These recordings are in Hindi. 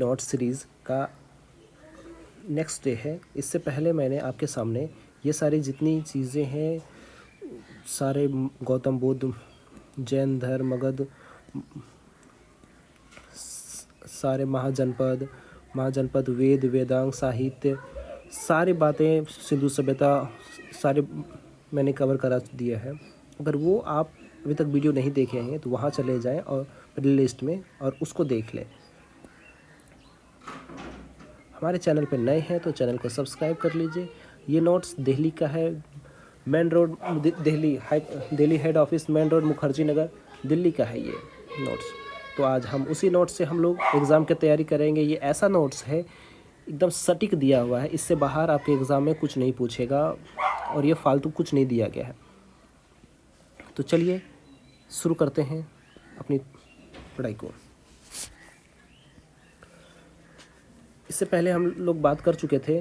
नोट सीरीज़ का नेक्स्ट डे है। इससे पहले मैंने आपके सामने ये सारी जितनी चीज़ें हैं, सारे गौतम बुद्ध, जैन धर्म, मगध, सारे महाजनपद, वेद, वेदांग, साहित्य, सारी बातें, सिंधु सभ्यता, सारे मैंने कवर करा दिया है। अगर वो आप अभी तक वीडियो नहीं देखे हैं तो वहाँ चले जाएं और प्ले लिस्ट में और उसको देख लें। हमारे चैनल पर नए हैं तो चैनल को सब्सक्राइब कर लीजिए। ये नोट्स दिल्ली का है, main road Delhi head office, main road, Mukherjee Nagar, Delhi का है ये नोट्स। तो आज हम उसी नोट्स से हम लोग एग्ज़ाम की तैयारी करेंगे। ये ऐसा नोट्स है एकदम सटीक दिया हुआ है, इससे बाहर आपके एग्ज़ाम में कुछ नहीं पूछेगा और ये फालतू कुछ नहीं दिया गया है। तो चलिए शुरू करते हैं अपनी पढ़ाई को। इससे पहले हम लोग बात कर चुके थे,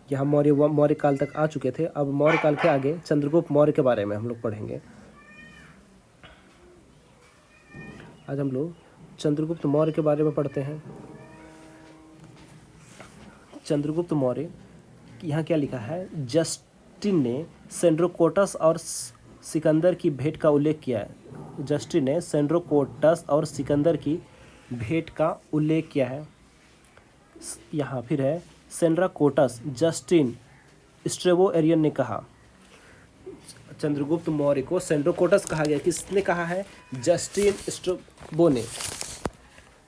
यहाँ मौर्य काल तक आ चुके थे। अब मौर्य काल के आगे चंद्रगुप्त मौर्य के बारे में हम लोग पढ़ेंगे। आज हम लोग चंद्रगुप्त मौर्य के बारे में पढ़ते हैं। चंद्रगुप्त मौर्य, यहाँ क्या लिखा है, जस्टिन ने सेंड्रोकोटस और सिकंदर की भेंट का उल्लेख किया है। जस्टिन ने सेंड्रोकोटस और सिकंदर की भेंट का उल्लेख किया है। यहाँ फिर है सेंड्राकोटस, जस्टिन स्ट्रेबो एरियन ने कहा। चंद्रगुप्त मौर्य को सेंड्रोकोटस कहा गया, किसने कहा है, जस्टिन स्ट्रेबो ने।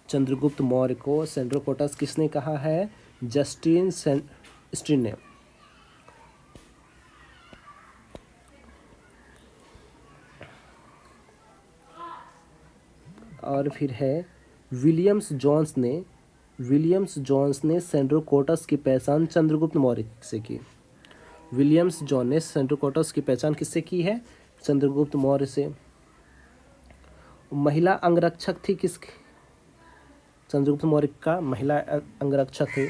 चंद्रगुप्त मौर्य को सेंड्रोकोटस किसने कहा है, जस्टिन स्ट्रीन ने। और फिर है विलियम्स जॉन्स ने सेंड्रोकोटस की पहचान चंद्रगुप्त मौर्य से की। विलियम्स जॉन ने सेंड्रोकोटस की पहचान किससे की है, चंद्रगुप्त मौर्य से। महिला अंगरक्षक थी किसकी, चंद्रगुप्त मौर्य का महिला अंगरक्षक थे।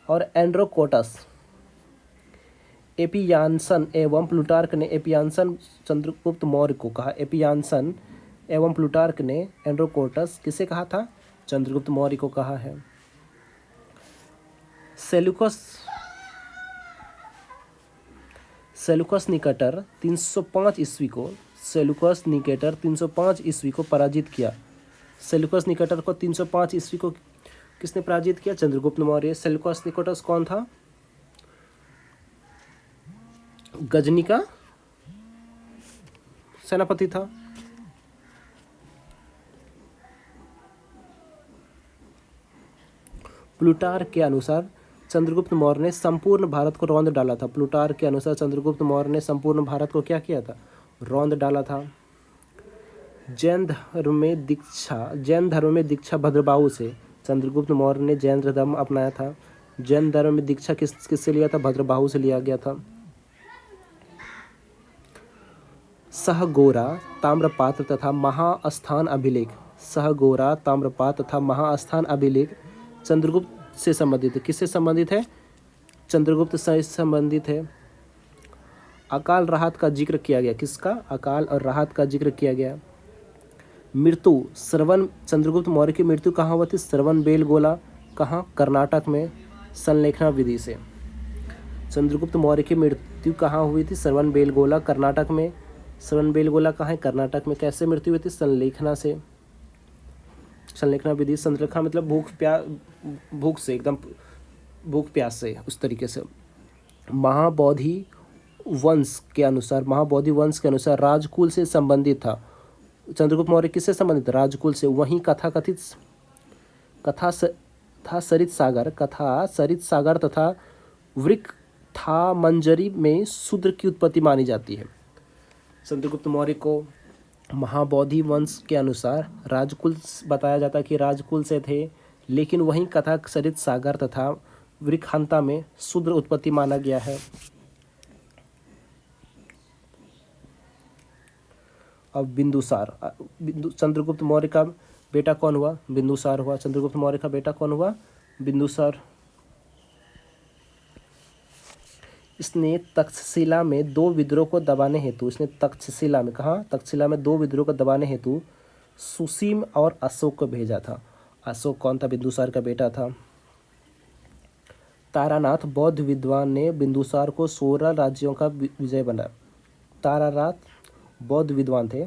और एंड्रोकोटस, एपियानसन एवं प्लूटार्क ने चंद्रगुप्त मौर्य को कहा। एपियानसन एवं प्लूटार्क ने एंड्रोकोटस किसे कहा था, चंद्रगुप्त मौर्य को कहा है। सेलुकस निकेटर 305 ईस्वी को पराजित किया। सेलुकस निकेटर को 305 ईस्वी को किसने पराजित किया, चंद्रगुप्त मौर्य। सेलुकस निकेटर कौन था, गजनी का सेनापति था। प्लूटार्क के अनुसार चंद्रगुप्त मौर्य ने संपूर्ण भारत को रौंद डाला था। प्लूटार्क के अनुसार चंद्रगुप्त मौर्य ने संपूर्ण भारत को क्या किया था, रौंद डाला था। जैन धर्म में दीक्षा भद्रबाहु से, चंद्रगुप्त मौर्य ने जैन धर्म अपनाया था। जैन धर्म में दीक्षा किससे लिया था, भद्रबाहु से लिया गया था। सहगोरा, ताम्रपात्र तथा महास्थान अभिलेख चंद्रगुप्त से संबंधित है। किससे संबंधित है, चंद्रगुप्त से संबंधित है। अकाल राहत का जिक्र किया गया, किसका, अकाल और राहत का जिक्र किया गया। मृत्यु चंद्रगुप्त मौर्य की मृत्यु कहाँ हुई थी, श्रवणबेलगोला, कहाँ, कर्नाटक में, संलेखना विधि से। चंद्रगुप्त मौर्य की मृत्यु कहाँ हुई थी, श्रवणबेलगोला, कर्नाटक में। श्रवणबेलगोला कहाँ है, कर्नाटक में। कैसे मृत्यु हुई थी, संलेखना से, संलेखना विधि। संलेखना मतलब भूख से, एकदम भूख प्यास से, उस तरीके से। महाबोधि वंश के अनुसार राजकुल से संबंधित था। चंद्रगुप्त मौर्य किससे संबंधित, राजकुल से। वहीं कथा सरित सागर तथा वृक्थामंजरी में शूद्र की उत्पत्ति मानी जाती है। चंद्रगुप्त मौर्य को महाबोधि वंश के अनुसार राजकुल बताया जाता है कि राजकुल से थे, लेकिन वहीं कथा सरित सागर तथा वृक्खांता में शूद्र उत्पत्ति माना गया है। अब बिंदुसार, चंद्रगुप्त मौर्य का बेटा कौन हुआ, बिंदुसार हुआ। चंद्रगुप्त मौर्य का बेटा कौन हुआ, बिंदुसार। इसने तक्षशिला में दो विद्रोह को दबाने हेतु, सुसीम और अशोक को भेजा था। अशोक कौन था? बिंदुसार का बेटा था। तारानाथ बौद्ध विद्वान ने बिंदुसार को 16 राज्यों का विजय बनाया। तारानाथ बौद्ध विद्वान थे,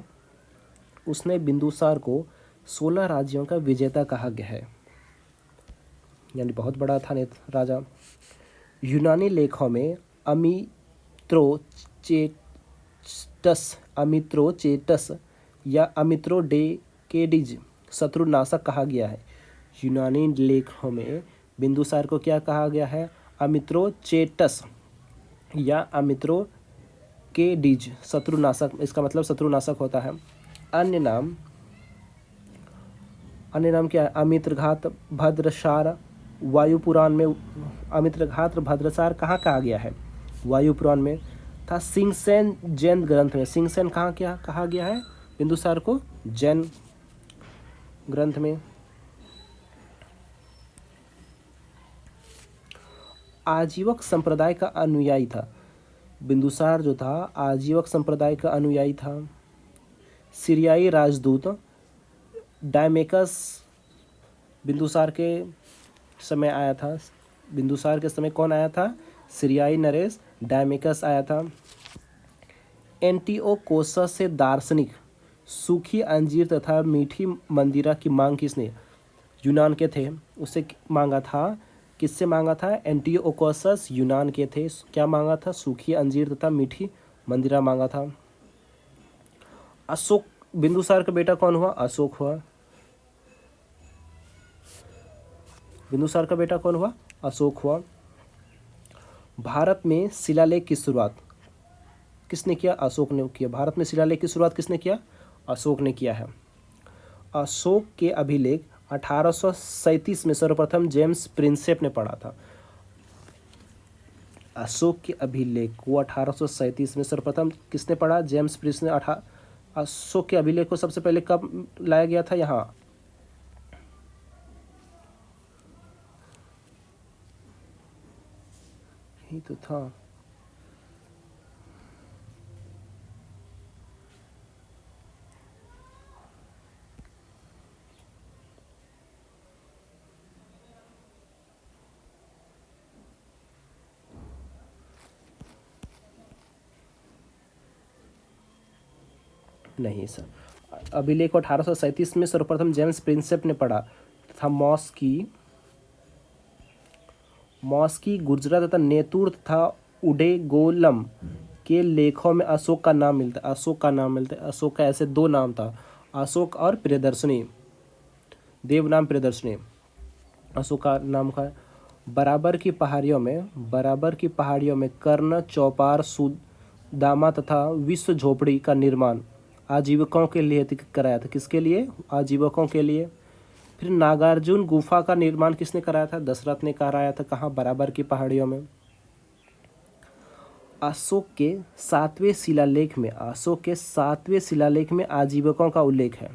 उसने बिंदुसार को 16 राज्यों का विजेता कहा गया है, यानी बहुत बड़ा था राजा। यूनानी लेखों में अमित्रोचेटस या अमित्रोडेकेडिज शत्रुनाशक कहा गया है। यूनानी लेखों में बिंदुसार को क्या कहा गया है? अमित्रोचेटस या अमित्रोकेडिज शत्रुनाशक, इसका मतलब शत्रुनाशक होता है। अन्य नाम क्या है? अमित्रघात भद्रसार। वायुपुराण में अमित्रघात भद्रसार कहाँ कहा गया है? वायुपुराण में था। सिंगसेन जैन ग्रंथ में, सिंगसेन कहाँ क्या कहा गया है बिंदुसार को? जैन ग्रंथ में। आजीवक संप्रदाय का अनुयायी था। बिंदुसार जो था आजीवक संप्रदाय का अनुयायी था। सीरियाई राजदूत डायमेकस बिंदुसार के समय आया था। बिंदुसार के समय कौन आया था? सीरियाई नरेश डायमेकस आया था। एंटिओकोसस से दार्शनिक सूखी अंजीर तथा मीठी मंदिरा की मांग किसने? यूनान के थे, उससे मांगा था। किससे मांगा था? एंटिओकोसस यूनान के थे। क्या मांगा था? सूखी अंजीर तथा मीठी मंदिरा मांगा था। अशोक बिंदुसार का बेटा कौन हुआ? अशोक हुआ। बिंदुसार का बेटा कौन हुआ? अशोक हुआ। भारत में शिलालेख की शुरुआत किसने किया? अशोक ने किया। भारत में शिलालेख की शुरुआत किसने किया? अशोक ने किया है। अशोक के अभिलेख 1837 में सर्वप्रथम जेम्स प्रिंसेप ने पढ़ा था। अशोक के अभिलेख को 1837 में सर्वप्रथम किसने पढ़ा? जेम्स प्रिंस ने। अशोक के अभिलेख को सबसे पहले कब लाया गया था? यहाँ ही तो था। नहीं सर, अभिलेख 1837 में सर्वप्रथम जेम्स प्रिंसेप ने पढ़ा तथा मॉस्की गुजरात तथा नेतुर तथा उडेगोलम के लेखों में अशोक का नाम मिलता है। अशोक का ऐसे दो नाम था, अशोक और प्रियदर्शनी, देवनाम प्रियदर्शनी। अशोक का नाम का बराबर की पहाड़ियों में कर्ण, चौपार, सुदामा तथा विश्व झोपड़ी का निर्माण आजीविकों के लिए कराया था। किसके लिए? आजीविकों के लिए। फिर नागार्जुन गुफा का निर्माण किसने कराया था? दशरथ ने कराया था। कहाँ? बराबर की पहाड़ियों में। अशोक के 7वें शिलालेख में आजीविकों का उल्लेख है।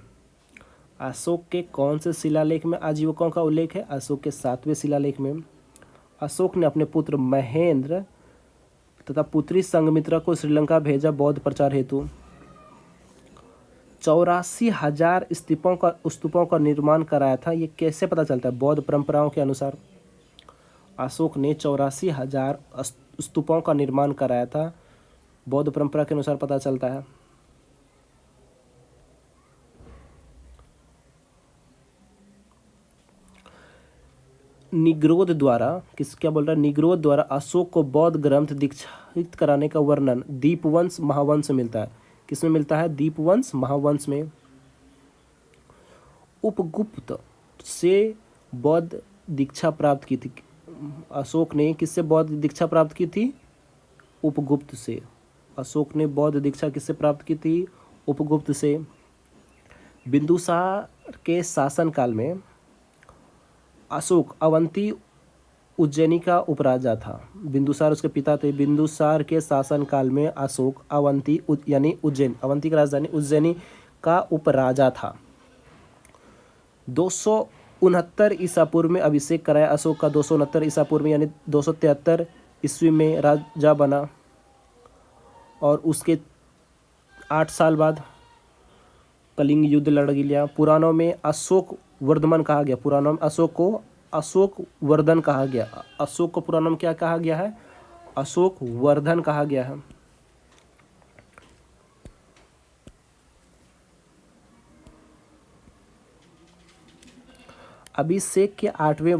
अशोक के कौन से शिलालेख में आजीविकों का उल्लेख है? अशोक के 7वें शिलालेख में। अशोक ने अपने पुत्र महेंद्र तथा पुत्री संघमित्रा को श्रीलंका भेजा बौद्ध प्रचार हेतु। 84,000 स्तूपों का निर्माण कराया था। ये कैसे पता चलता है? बौद्ध परंपराओं के अनुसार अशोक ने 84,000 स्तूपों का निर्माण कराया था, बौद्ध परंपरा के अनुसार पता चलता है। निग्रोध द्वारा अशोक को बौद्ध ग्रंथ दीक्षित कराने का वर्णन दीपवंश महावंश में मिलता है। किसमें मिलता है? दीपवंश महावंश में। उपगुप्त से बौद्ध दीक्षा प्राप्त की थी। अशोक ने किससे बौद्ध दीक्षा प्राप्त की थी? उपगुप्त से। अशोक ने बौद्ध दीक्षा किससे प्राप्त की थी? उपगुप्त से। बिंदुसार के शासनकाल में अशोक अवंती उज्जैनी का उपराजा था। बिंदुसार उसके पिता थे। बिंदुसार के शासनकाल में अशोक अवंती यानी उज्जैन, अवंती की राजधानी उज्जैनी का उपराजा था। 269 ईसा पूर्व में अभिषेक कराया अशोक का। 269 ईसा पूर्व में यानी 273 ईस्वी में राजा बना और उसके 8 साल बाद कलिंग युद्ध लड़ लिया। पुराणों में अशोक वर्धमान कहा गया, पूरा नाम अशोक को अशोक वर्धन कहा गया। अशोक को पूरा नाम क्या कहा गया है? अशोक वर्धन कहा गया है। अभिषेक के 8वें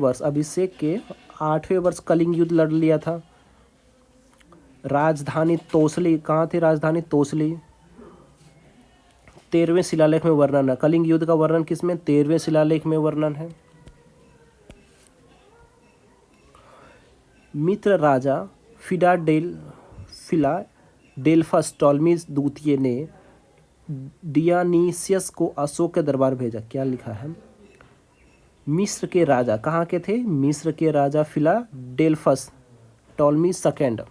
वर्ष कलिंग युद्ध लड़ लिया था। राजधानी तोसली, कहाँ थी राजधानी? तोसली। 13वें शिलालेख में वर्णन है। कलिंग युद्ध का वर्णन किसमें? 13वें शिलालेख में वर्णन है। मित्र राजा फिलाडेल्फस टॉलमी द्वितीय ने डियानीसियस को अशोक के दरबार भेजा। क्या लिखा है? मिस्र के राजा, कहाँ के थे? मिस्र के राजा फिलाडेल्फस टॉलमी सेकंड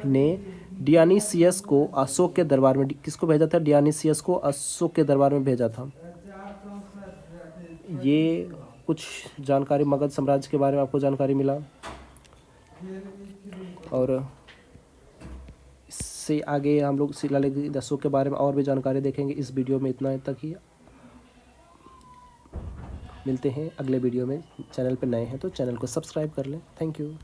ने डियानीसियस को अशोक के दरबार में, किसको भेजा था? डियानीसियस को अशोक के दरबार में भेजा था। ये कुछ जानकारी मगध साम्राज्य के बारे में आपको जानकारी मिला, और इससे आगे हम लोग शिलालेख अशोक के बारे में और भी जानकारी देखेंगे। इस वीडियो में इतना तक ही, मिलते हैं अगले वीडियो में। चैनल पर नए हैं तो चैनल को सब्सक्राइब कर लें। Thank you.